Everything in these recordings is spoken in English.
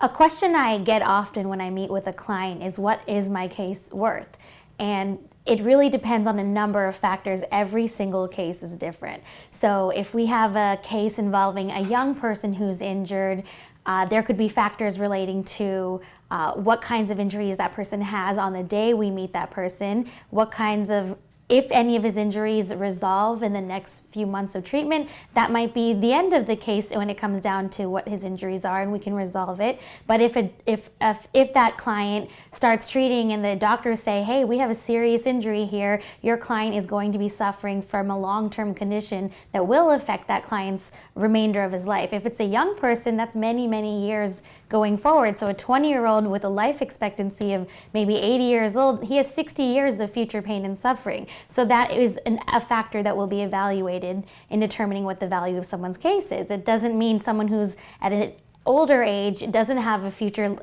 A question I get often when I meet with a client is, what is my case worth? And it really depends on a number of factors. Every single case is different. So if we have a case involving a young person who's injured, there could be factors relating to what kinds of injuries that person has on the day we meet that person, what kinds of, if any of his injuries resolve in the next few months of treatment, that might be the end of the case when it comes down to what his injuries are, and we can resolve it. But if that client starts treating and the doctors say, hey, we have a serious injury here, your client is going to be suffering from a long-term condition that will affect that client's remainder of his life. If it's a young person, that's many, many years going forward. So a 20-year-old with a life expectancy of maybe 80 years old, he has 60 years of future pain and suffering. So that is a factor that will be evaluated in determining what the value of someone's case is. It doesn't mean someone who's at an older age doesn't have a future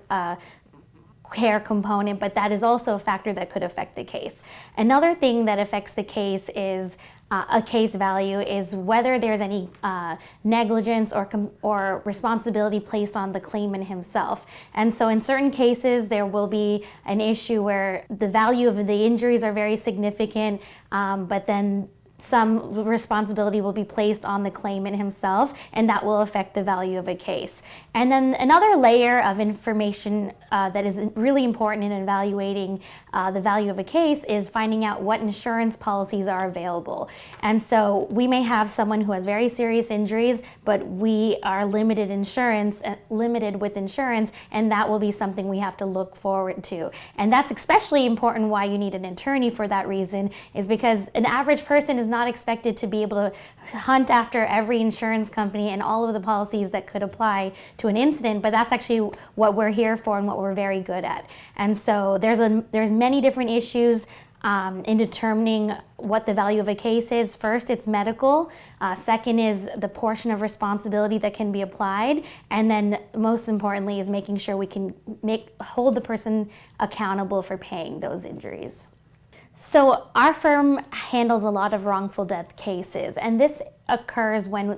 care component, but that is also a factor that could affect the case. Another thing that affects the case is a case value is whether there's any negligence or responsibility placed on the claimant himself. And so in certain cases, there will be an issue where the value of the injuries are very significant, but then some responsibility will be placed on the claimant himself, and that will affect the value of a case. And then another layer of information that is really important in evaluating the value of a case is finding out what insurance policies are available. And so we may have someone who has very serious injuries, but we are limited with insurance, and that will be something we have to look forward to. And that's especially important why you need an attorney for that reason, is because an average person is not expected to be able to hunt after every insurance company and all of the policies that could apply to an incident, but that's actually what we're here for and what we're very good at. And so there's many different issues in determining what the value of a case is. First, it's medical. Second is the portion of responsibility that can be applied. And then most importantly is making sure we can hold the person accountable for paying those injuries. So our firm handles a lot of wrongful death cases, and this occurs when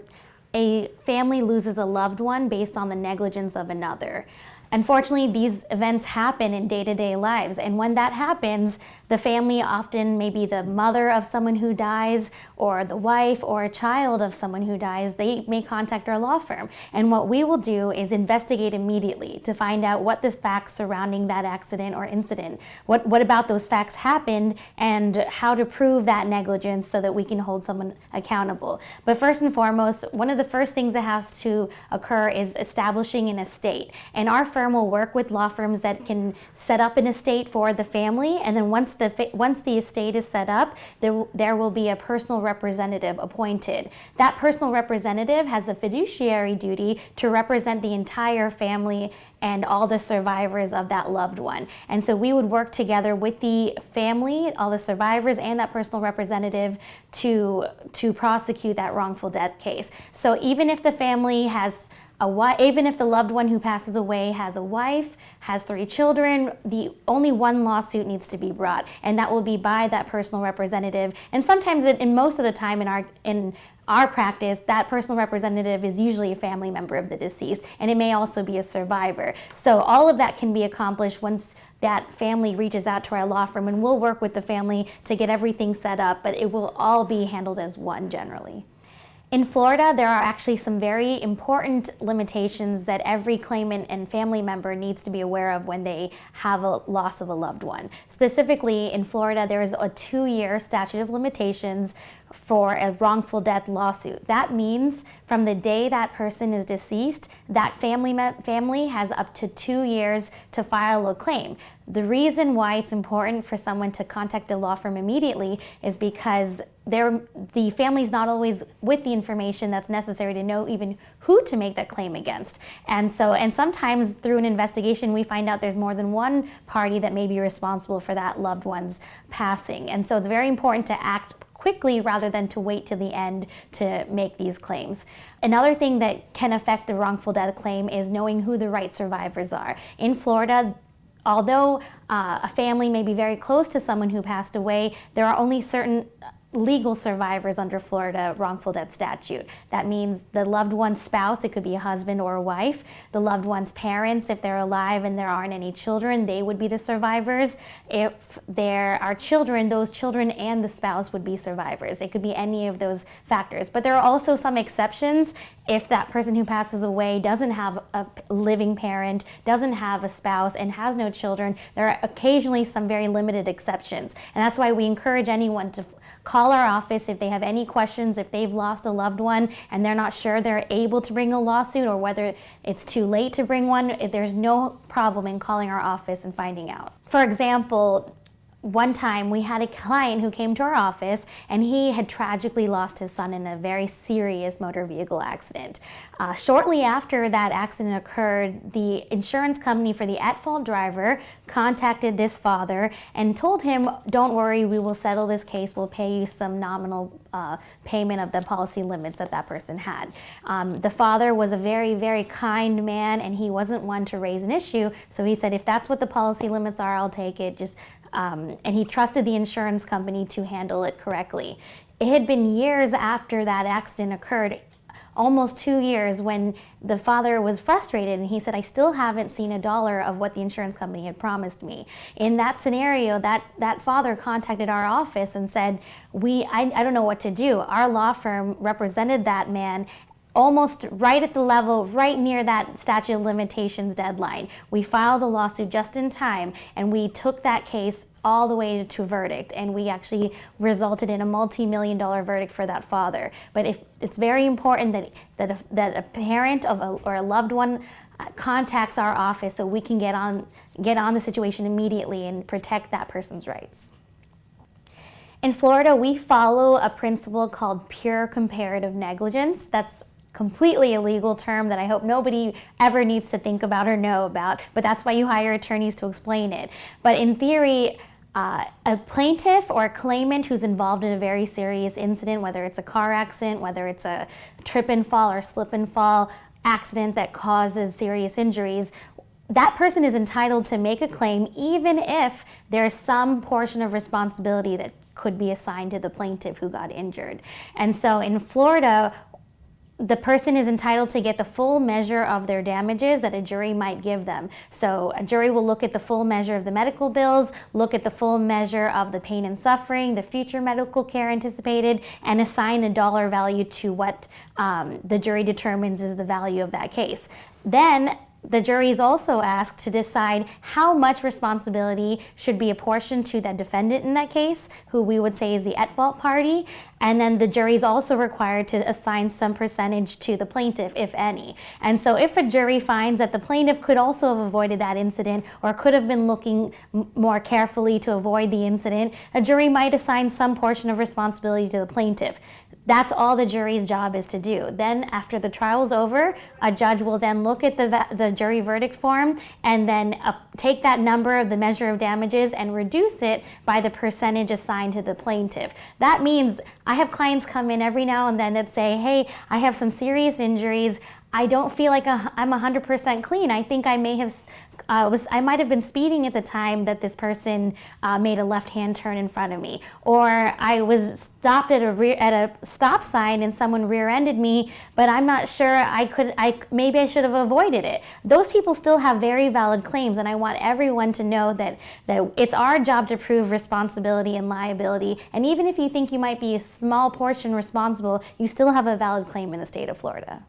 a family loses a loved one based on the negligence of another. Unfortunately, these events happen in day-to-day lives, and when that happens, the family, often maybe the mother of someone who dies or the wife or a child of someone who dies, they may contact our law firm. And what we will do is investigate immediately to find out what the facts surrounding that accident or incident, what about those facts happened, and how to prove that negligence so that we can hold someone accountable. But first and foremost, one of the first things that has to occur is establishing an estate. And our firm will work with law firms that can set up an estate for the family, and then once the estate is set up, there will be a personal representative appointed. That personal representative has a fiduciary duty to represent the entire family and all the survivors of that loved one. And so we would work together with the family, all the survivors, and that personal representative to prosecute that wrongful death case. So even if the family has even if the loved one who passes away has a wife, has 3 children, only one lawsuit needs to be brought, and that will be by that personal representative. And sometimes, in most of the time in our practice, that personal representative is usually a family member of the deceased, and it may also be a survivor. So all of that can be accomplished once that family reaches out to our law firm, and we'll work with the family to get everything set up, but it will all be handled as one generally. In Florida, there are actually some very important limitations that every claimant and family member needs to be aware of when they have a loss of a loved one. Specifically, in Florida, there is a 2-year statute of limitations for a wrongful death lawsuit. That means from the day that person is deceased, that family has up to 2 years to file a claim. The reason why it's important for someone to contact a law firm immediately is because the family's not always with the information that's necessary to know even who to make that claim against. And sometimes through an investigation, we find out there's more than one party that may be responsible for that loved one's passing. And so it's very important to act quickly rather than to wait till the end to make these claims. Another thing that can affect a wrongful death claim is knowing who the right survivors are. In Florida, although a family may be very close to someone who passed away, there are only certain legal survivors under Florida wrongful death statute. That means the loved one's spouse, it could be a husband or a wife, the loved one's parents, if they're alive and there aren't any children, they would be the survivors. If there are children, those children and the spouse would be survivors. It could be any of those factors. But there are also some exceptions. If that person who passes away doesn't have a living parent, doesn't have a spouse, and has no children, there are occasionally some very limited exceptions. And that's why we encourage anyone to call our office if they have any questions, if they've lost a loved one and they're not sure they're able to bring a lawsuit or whether it's too late to bring one. There's no problem in calling our office and finding out. For example, one time we had a client who came to our office and he had tragically lost his son in a very serious motor vehicle accident. Shortly after that accident occurred, the insurance company for the at-fault driver contacted this father and told him, don't worry, we will settle this case, we'll pay you some nominal payment of the policy limits that person had. The father was a very, very kind man and he wasn't one to raise an issue, so he said, if that's what the policy limits are, I'll take it. And he trusted the insurance company to handle it correctly. It had been years after that accident occurred, almost 2 years, when the father was frustrated and he said, I still haven't seen a dollar of what the insurance company had promised me. In that scenario, that father contacted our office and said, I don't know what to do. Our law firm represented that man almost right at the level, right near that statute of limitations deadline. We filed a lawsuit just in time and we took that case all the way to verdict, and we actually resulted in a multi-million-dollar verdict for that father. But it's very important that a parent or a loved one contacts our office so we can get on the situation immediately and protect that person's rights. In Florida, we follow a principle called pure comparative negligence. That's completely a legal term that I hope nobody ever needs to think about or know about, but that's why you hire attorneys to explain it. But in theory, a plaintiff or a claimant who's involved in a very serious incident, whether it's a car accident, whether it's a trip and fall or slip and fall accident that causes serious injuries, that person is entitled to make a claim even if there's some portion of responsibility that could be assigned to the plaintiff who got injured. And so in Florida, the person is entitled to get the full measure of their damages that a jury might give them. So a jury will look at the full measure of the medical bills, look at the full measure of the pain and suffering, the future medical care anticipated, and assign a dollar value to what the jury determines is the value of that case. Then the jury is also asked to decide how much responsibility should be apportioned to the defendant in that case, who we would say is the at-fault party, and then the jury is also required to assign some percentage to the plaintiff, if any. And so if a jury finds that the plaintiff could also have avoided that incident or could have been looking more carefully to avoid the incident, a jury might assign some portion of responsibility to the plaintiff. That's all the jury's job is to do. Then after the trial is over, a judge will then look at the jury verdict form and then take that number of the measure of damages and reduce it by the percentage assigned to the plaintiff. That means I have clients come in every now and then that say, hey, I have some serious injuries. I don't feel like I'm 100% clean. I think I may have I might have been speeding at the time that this person made a left-hand turn in front of me, or I was stopped at a stop sign and someone rear-ended me, but I'm not sure maybe I should have avoided it. Those people still have very valid claims, and I want everyone to know that it's our job to prove responsibility and liability, and even if you think you might be a small portion responsible, you still have a valid claim in the state of Florida.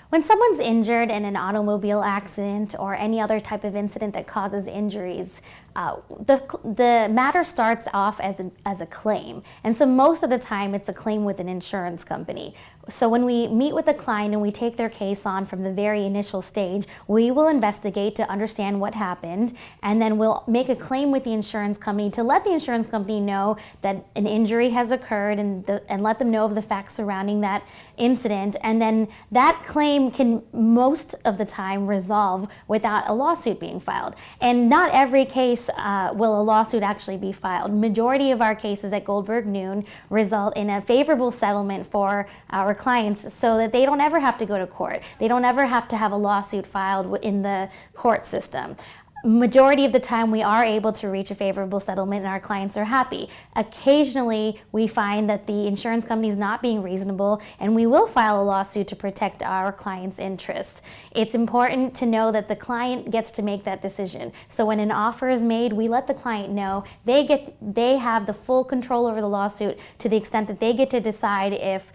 When someone's injured in an automobile accident or any other type of incident that causes injuries, the matter starts off as a claim. And so most of the time it's a claim with an insurance company. So when we meet with a client and we take their case on from the very initial stage, we will investigate to understand what happened, and then we'll make a claim with the insurance company to let the insurance company know that an injury has occurred and let them know of the facts surrounding that incident. And then that claim can most of the time resolve without a lawsuit being filed. And not every case will a lawsuit actually be filed. Majority of our cases at Goldberg Noon result in a favorable settlement for our clients so that they don't ever have to go to court. They don't ever have to have a lawsuit filed in the court system. majority of the time we are able to reach a favorable settlement and our clients are happy. Occasionally we find that the insurance company is not being reasonable and we will file a lawsuit to protect our client's interests. It's important to know that the client gets to make that decision. So when an offer is made, we let the client know they have the full control over the lawsuit to the extent that they get to decide if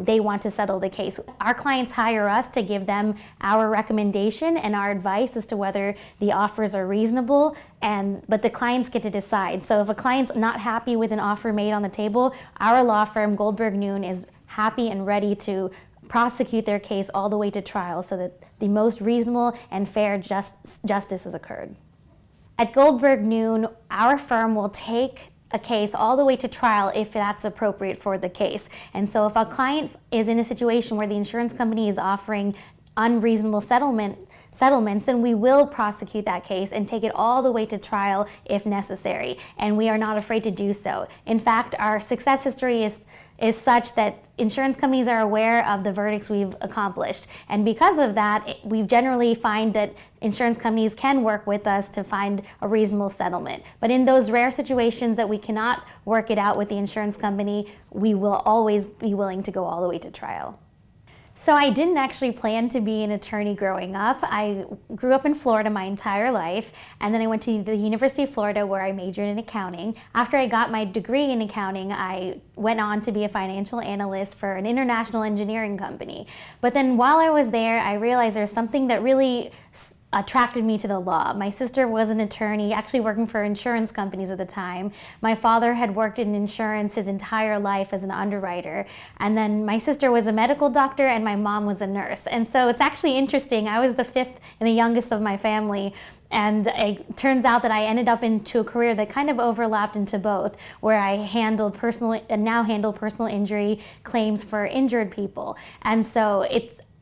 they want to settle the case. Our clients hire us to give them our recommendation and our advice as to whether the offers are reasonable, but the clients get to decide. So if a client's not happy with an offer made on the table, our law firm, Goldberg Noon, is happy and ready to prosecute their case all the way to trial so that the most reasonable and fair justice has occurred. At Goldberg Noon, our firm will take a case all the way to trial if that's appropriate for the case. And so if a client is in a situation where the insurance company is offering unreasonable settlements, then we will prosecute that case and take it all the way to trial if necessary. And we are not afraid to do so. In fact, our success history is such that insurance companies are aware of the verdicts we've accomplished. And because of that, we generally find that insurance companies can work with us to find a reasonable settlement. But in those rare situations that we cannot work it out with the insurance company, we will always be willing to go all the way to trial. So I didn't actually plan to be an attorney growing up. I grew up in Florida my entire life, and then I went to the University of Florida where I majored in accounting. After I got my degree in accounting, I went on to be a financial analyst for an international engineering company. But then while I was there, I realized there's something that really attracted me to the law. My sister was an attorney, actually working for insurance companies at the time. My father had worked in insurance his entire life as an underwriter. And then my sister was a medical doctor and my mom was a nurse. And so it's actually interesting. I was the fifth and the youngest of my family. And it turns out that I ended up into a career that kind of overlapped into both, where I now handle personal injury claims for injured people. And so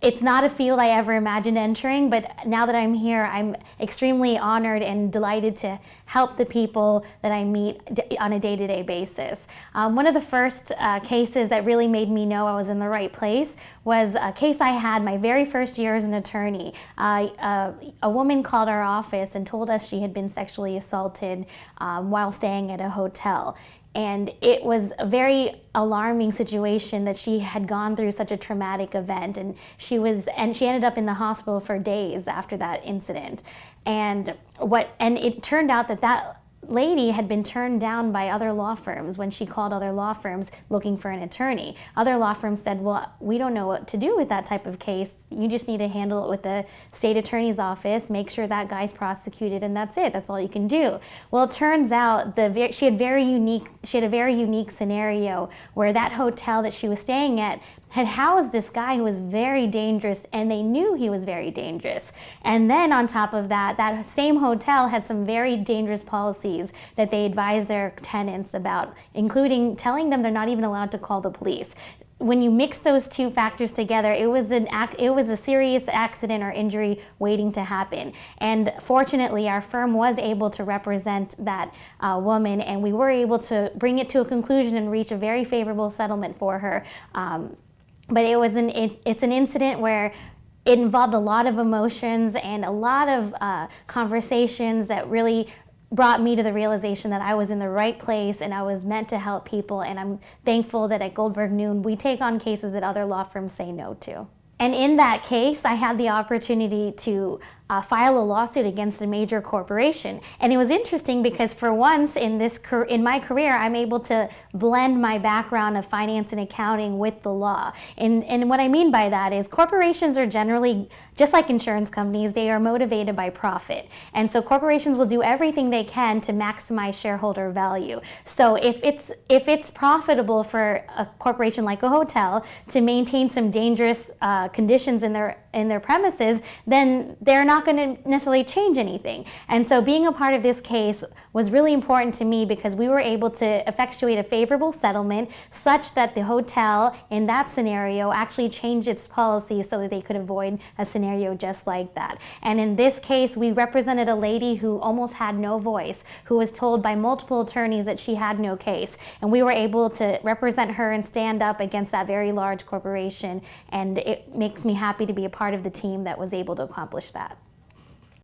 it's not a field I ever imagined entering, but now that I'm here, I'm extremely honored and delighted to help the people that I meet on a day-to-day basis. One of the first cases that really made me know I was in the right place was a case I had my very first year as an attorney. A woman called our office and told us she had been sexually assaulted while staying at a hotel. And it was a very alarming situation that she had gone through such a traumatic event, and she ended up in the hospital for days after that incident. And it turned out that lady had been turned down by other law firms when she called other law firms looking for an attorney. Other law firms said, well, we don't know what to do with that type of case. You just need to handle it with the state attorney's office, make sure that guy's prosecuted, and that's it. That's all you can do. Well, it turns out she had a very unique scenario where that hotel that she was staying at had housed this guy who was very dangerous, and they knew he was very dangerous. And then on top of that, that same hotel had some very dangerous policies that they advised their tenants about, including telling them they're not even allowed to call the police. When you mix those two factors together, it was a serious accident or injury waiting to happen. And fortunately, our firm was able to represent that woman, and we were able to bring it to a conclusion and reach a very favorable settlement for her. But it's an incident where it involved a lot of emotions and a lot of conversations that really brought me to the realization that I was in the right place and I was meant to help people. And I'm thankful that at Goldberg Noon, we take on cases that other law firms say no to. And in that case, I had the opportunity to file a lawsuit against a major corporation. And it was interesting because for once in my career, I'm able to blend my background of finance and accounting with the law. And what I mean by that is corporations are generally, just like insurance companies, they are motivated by profit. And so corporations will do everything they can to maximize shareholder value. So if it's profitable for a corporation like a hotel to maintain some dangerous conditions in their premises, then they're not going to necessarily change anything. And so being a part of this case was really important to me because we were able to effectuate a favorable settlement such that the hotel in that scenario actually changed its policy so that they could avoid a scenario just like that. And in this case, we represented a lady who almost had no voice, who was told by multiple attorneys that she had no case. And we were able to represent her and stand up against that very large corporation. And it makes me happy to be a part of the team that was able to accomplish that.